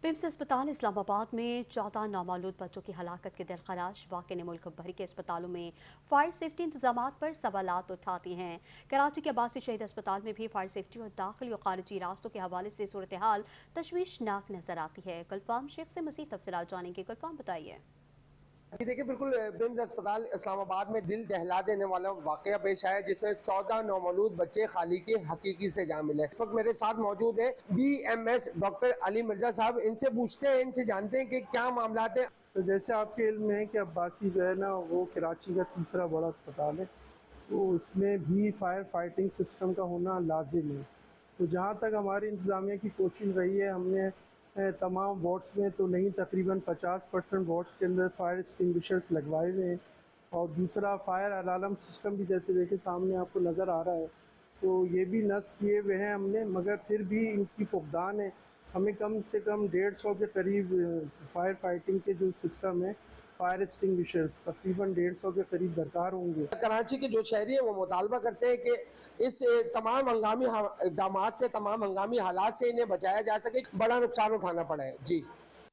PIMS अस्पताल इस्लामाबाद में 14 नामालूद बच्चों की हलाकत के दिलखराश वाक़े ने मुल्क भर के अस्पतालों में फायर सेफ्टी इंतजामात पर सवालात उठाती हैं। कराची के अब्बासी शहीद अस्पताल में भी फायर सेफ्टी और दाखिली और खारिजी रास्तों के हवाले से सूरत हाल तशवीशनाक नजर आती है। गुलफाम शेख से मज़ीद तफसीलात जानेंगे। गुलफाम बताइए। जी देखिए, बिल्कुल बिम्स अस्पताल इस्लामाबाद में दिल दहला देने वाला वाकया पेश आया जिसमें 14 नौमौलूद बच्चे खाली के हकीकी से जा मिले। इस वक्त मेरे साथ मौजूद है BMS डॉक्टर अली मिर्जा साहब। इनसे पूछते हैं, इनसे जानते हैं कि क्या मामला है। तो जैसे आपके इल्म में है कि अब्बासी जो है ना वो कराची का तीसरा बड़ा अस्पताल है, तो उसमें भी फायर फाइटिंग सिस्टम का होना लाजिम है। तो जहाँ तक हमारी इंतज़ामिया की कोशिश रही है, हमने तमाम वार्ड्स में तो नहीं तकरीबन 50% वार्ड्स के अंदर फायर एक्सटिंग्विशर्स लगवाए हुए हैं। और दूसरा फायर अलार्म सिस्टम भी जैसे देखिए सामने आपको नज़र आ रहा है, तो ये भी नस्ब किए हुए हैं हमने, मगर फिर भी इनकी फुकदान है। हमें कम से कम 150 के करीब फायर फाइटिंग के जो सिस्टम है, फायर एक्सटिंग्विशर्स तकरीबन 150 के करीब दरकार होंगे। कराची के जो शहरी हैं वो मुतालबा करते हैं कि इस तमाम हंगामी इक़दामात से, तमाम हंगामी हालात से इन्हें बचाया जा सके। बड़ा नुकसान उठाना पड़ा है। जी